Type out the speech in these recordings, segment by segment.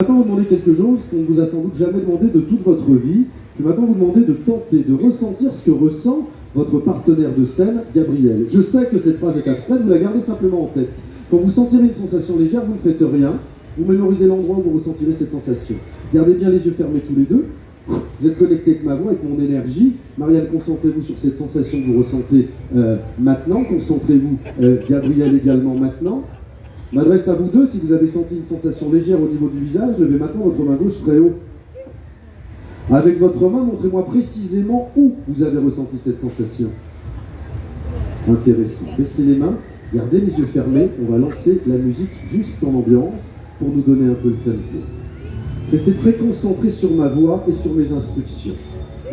Maintenant, vous demander quelque chose qu'on ne vous a sans doute jamais demandé de toute votre vie. Je vais maintenant vous demander de tenter de ressentir ce que ressent votre partenaire de scène, Gabriel. Je sais que cette phrase est abstraite, vous la gardez simplement en tête. Quand vous sentirez une sensation légère, vous ne faites rien. Vous mémorisez l'endroit où vous ressentirez cette sensation. Gardez bien les yeux fermés tous les deux. Vous êtes connecté avec ma voix, avec mon énergie. Marianne, concentrez-vous sur cette sensation que vous ressentez maintenant. Concentrez-vous, Gabriel, également maintenant. Je m'adresse à vous deux. Si vous avez senti une sensation légère au niveau du visage, levez maintenant votre main gauche très haut. Avec votre main, montrez-moi précisément où vous avez ressenti cette sensation. Intéressant. Baissez les mains, gardez les yeux fermés. On va lancer la musique juste en ambiance pour nous donner un peu le tempo. Restez très concentrés sur ma voix et sur mes instructions.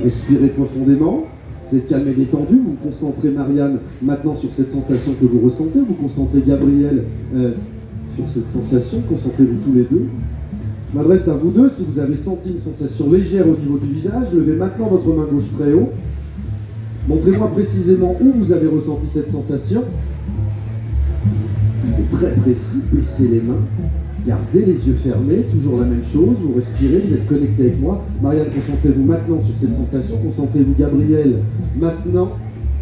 Respirez profondément. Vous êtes calme et détendu. Vous concentrez Marianne maintenant sur cette sensation que vous ressentez. Vous concentrez Gabriel sur cette sensation. Concentrez-vous tous les deux. Je m'adresse à vous deux. Si vous avez senti une sensation légère au niveau du visage, levez maintenant votre main gauche très haut. Montrez-moi précisément où vous avez ressenti cette sensation. C'est très précis. Baissez les mains. Gardez les yeux fermés. Toujours la même chose. Vous respirez. Vous êtes connecté avec moi. Marianne, concentrez-vous maintenant sur cette sensation. Concentrez-vous, Gabriel, maintenant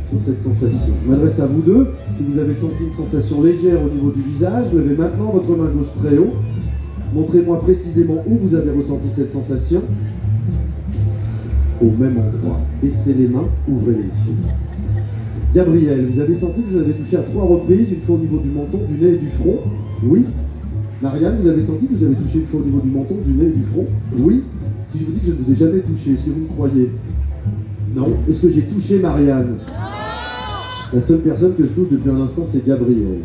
sur cette sensation. Je m'adresse à vous deux. Si vous avez senti une sensation légère au niveau du visage, levez maintenant votre main gauche très haut. Montrez-moi précisément où vous avez ressenti cette sensation. Au même endroit. Baissez les mains, ouvrez les yeux. Gabriel, vous avez senti que je vous avais touché à 3 reprises, une fois au niveau du menton, du nez et du front? Oui. Marianne, vous avez senti que vous avez touché une fois au niveau du menton, du nez et du front? Oui. Si je vous dis que je ne vous ai jamais touché, est-ce que vous me croyez? Non. Est-ce que j'ai touché Marianne? La seule personne que je touche depuis un instant, c'est Gabriel.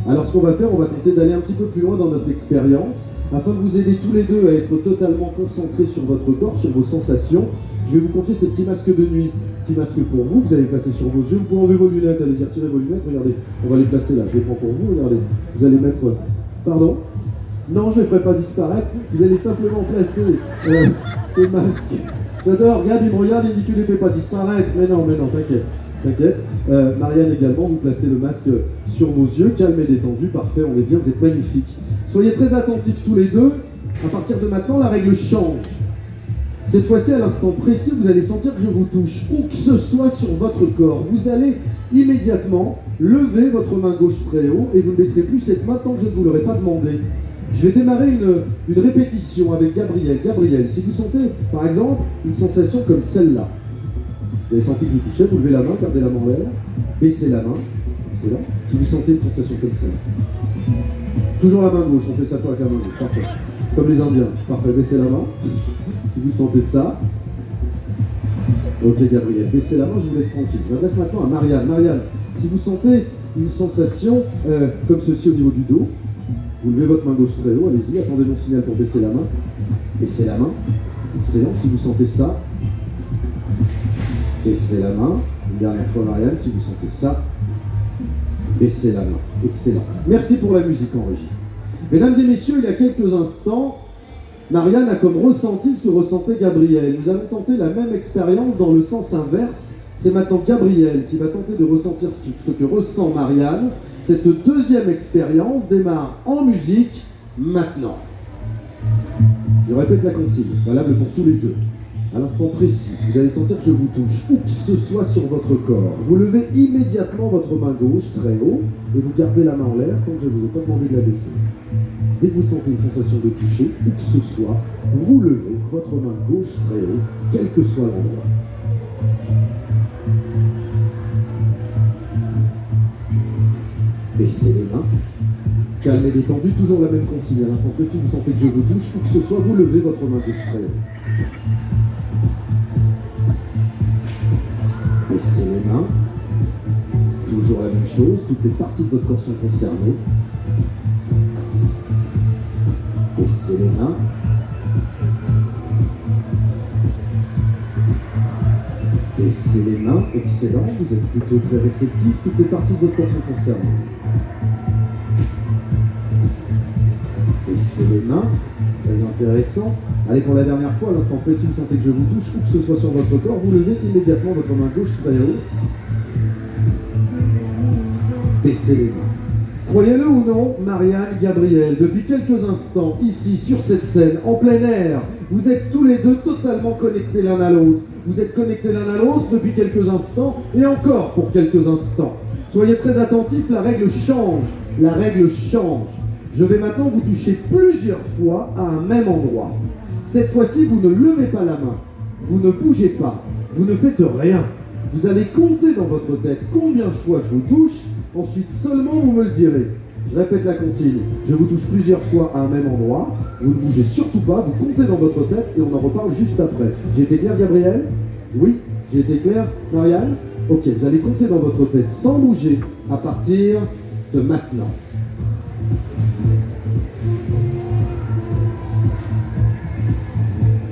Alors ce qu'on va faire, on va tenter d'aller un petit peu plus loin dans notre expérience, afin de vous aider tous les deux à être totalement concentrés sur votre corps, sur vos sensations. Je vais vous confier ces petits masques de nuit. Petit masque pour vous, vous allez placer sur vos yeux. Vous pouvez enlever vos lunettes, allez-y, retirez vos lunettes, regardez. On va les placer là, je les prends pour vous, regardez. Vous allez mettre... Pardon? Non, je ne les ferai pas disparaître. Vous allez simplement placer ce masque. J'adore, regarde, il me regarde, il me dit que tu ne les fais pas disparaître. Mais non, t'inquiète. T'inquiète. Marianne également, vous placez le masque sur vos yeux, calme et détendu, parfait, on est bien, vous êtes magnifiques. Soyez très attentifs tous les deux. À partir de maintenant, la règle change. Cette fois-ci, à l'instant précis, vous allez sentir que je vous touche, où que ce soit sur votre corps. Vous allez immédiatement lever votre main gauche très haut et vous ne baisserez plus cette main tant que je ne vous l'aurai pas demandé. Je vais démarrer une répétition avec Gabriel. Gabriel, si vous sentez, par exemple, une sensation comme celle-là, vous avez senti que vous touchez, vous levez la main, gardez la main en l'air, baissez la main, excellent. Si vous sentez une sensation comme ça, toujours la main gauche, on fait ça avec la main gauche, parfait. Comme les Indiens, parfait, baissez la main. Si vous sentez ça, ok Gabriel, baissez la main, je vous laisse tranquille. Je m'adresse maintenant à Marianne. Marianne, si vous sentez une sensation comme ceci au niveau du dos, vous levez votre main gauche très haut, allez-y, attendez mon signal pour baisser la main. Baissez la main, excellent. Si vous sentez ça, baissez la main. Une dernière fois Marianne, si vous sentez ça, baissez la main. Excellent. Merci pour la musique en régie. Mesdames et messieurs, il y a quelques instants, Marianne a comme ressenti ce que ressentait Gabriel. Nous avons tenté la même expérience dans le sens inverse. C'est maintenant Gabriel qui va tenter de ressentir ce que ressent Marianne. Cette deuxième expérience démarre en musique maintenant. Je répète la consigne, valable pour tous les deux. À l'instant précis, vous allez sentir que je vous touche, où que ce soit sur votre corps. Vous levez immédiatement votre main gauche très haut et vous gardez la main en l'air tant que je ne vous ai pas demandé de la baisser. Dès que vous sentez une sensation de toucher, où que ce soit, vous levez votre main gauche très haut, quel que soit l'endroit. Baissez les mains, calme et détendu, toujours la même consigne. À l'instant précis, vous sentez que je vous touche, où que ce soit, vous levez votre main gauche très haut. Baissez les mains, toujours la même chose, toutes les parties de votre corps sont concernées. Baissez les mains. Baissez les mains, excellent, vous êtes plutôt très réceptif, toutes les parties de votre corps sont concernées. Baissez les mains, très intéressant. Allez, pour la dernière fois, à l'instant précis, vous sentez que je vous touche, où que ce soit sur votre corps, vous levez immédiatement votre main gauche très haut. Baissez les mains. Croyez-le ou non, Marianne, Gabriel, depuis quelques instants, ici, sur cette scène, en plein air, vous êtes tous les deux totalement connectés l'un à l'autre. Vous êtes connectés l'un à l'autre depuis quelques instants, et encore pour quelques instants. Soyez très attentifs, la règle change. La règle change. Je vais maintenant vous toucher plusieurs fois à un même endroit. Cette fois-ci, vous ne levez pas la main. Vous ne bougez pas. Vous ne faites rien. Vous allez compter dans votre tête combien de fois je vous touche. Ensuite, seulement vous me le direz. Je répète la consigne. Je vous touche plusieurs fois à un même endroit. Vous ne bougez surtout pas. Vous comptez dans votre tête et on en reparle juste après. J'ai été clair, Gabriel? Oui. J'ai été clair, Marianne? Ok, vous allez compter dans votre tête sans bouger à partir de maintenant.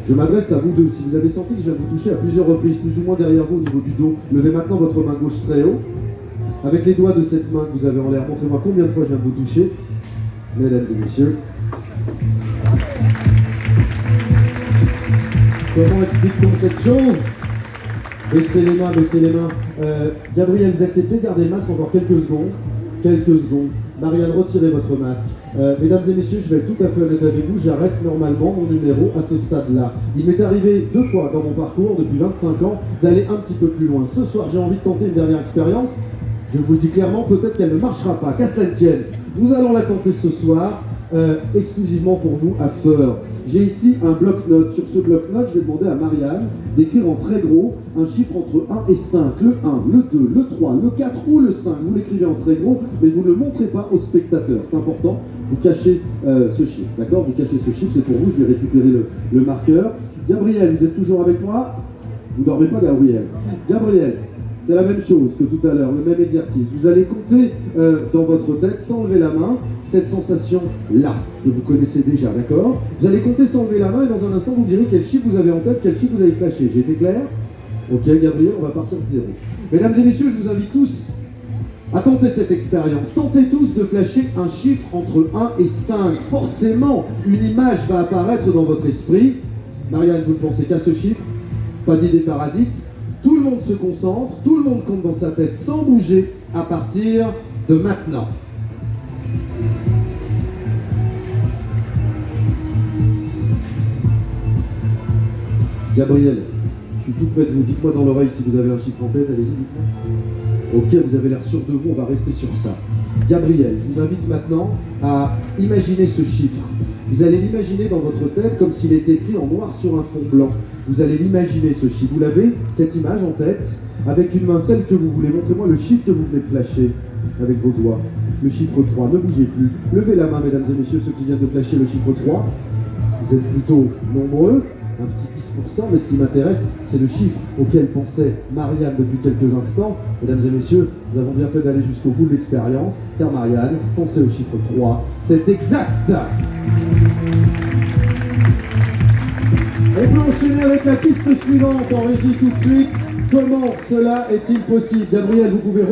Je m'adresse à vous deux. Si vous avez senti que je viens vous toucher à plusieurs reprises, plus ou moins derrière vous au niveau du dos, levez maintenant votre main gauche très haut. Avec les doigts de cette main que vous avez en l'air, montrez-moi combien de fois je viens vous toucher. Mesdames et messieurs. Comment explique-t-on cette chose? Baissez les mains, baissez les mains. Gabriel, vous acceptez de garder le masque encore quelques secondes? Quelques secondes. Marianne, retirez votre masque. Mesdames et messieurs, je vais être tout à fait honnête avec vous, j'arrête normalement mon numéro à ce stade-là. Il m'est arrivé 2 fois dans mon parcours, depuis 25 ans, d'aller un petit peu plus loin. Ce soir, j'ai envie de tenter une dernière expérience. Je vous le dis clairement, peut-être qu'elle ne marchera pas, qu'à cela ne tienne. Nous allons la tenter ce soir, exclusivement pour vous à Feur. J'ai ici un bloc-notes. Sur ce bloc-notes, je vais demander à Marianne d'écrire en très gros un chiffre entre 1 et 5. Le 1, le 2, le 3, le 4 ou le 5. Vous l'écrivez en très gros, mais vous ne le montrez pas aux spectateurs. C'est important, vous cachez ce chiffre. D'accord? Vous cachez ce chiffre, c'est pour vous, je vais récupérer le marqueur. Gabriel, vous êtes toujours avec moi? Vous ne dormez pas, Gabriel? Gabriel, c'est la même chose que tout à l'heure, le même exercice. Vous allez compter dans votre tête, sans lever la main, cette sensation-là, que vous connaissez déjà, d'accord? Vous allez compter sans lever la main et dans un instant, vous me direz quel chiffre vous avez en tête, quel chiffre vous avez flashé. J'ai été clair? Ok, Gabriel, on va partir de 0. Mesdames et messieurs, je vous invite tous à tenter cette expérience. Tentez tous de flasher un chiffre entre 1 et 5. Forcément, une image va apparaître dans votre esprit. Marianne, vous ne pensez qu'à ce chiffre? Pas d'idée parasite. Tout le monde se concentre, tout le monde compte dans sa tête sans bouger à partir de maintenant. Gabriel, je suis tout près de vous. Dites-moi dans l'oreille si vous avez un chiffre en tête. Allez-y, dites-moi. Ok, vous avez l'air sûr de vous, on va rester sur ça. Gabriel, je vous invite maintenant à imaginer ce chiffre. Vous allez l'imaginer dans votre tête comme s'il était écrit en noir sur un fond blanc. Vous allez l'imaginer ce chiffre. Vous l'avez, cette image en tête, avec une main, celle que vous voulez. Montrez-moi le chiffre que vous venez de flasher avec vos doigts. Le chiffre 3, ne bougez plus. Levez la main, mesdames et messieurs, ceux qui viennent de flasher le chiffre 3. Vous êtes plutôt nombreux, un petit 10%, mais ce qui m'intéresse, c'est le chiffre auquel pensait Marianne depuis quelques instants. Mesdames et messieurs, nous avons bien fait d'aller jusqu'au bout de l'expérience, car Marianne pensait au chiffre 3. C'est exact! On peut enchaîner avec la piste suivante en régie tout de suite. Comment cela est-il possible? Gabriel, vous pouvez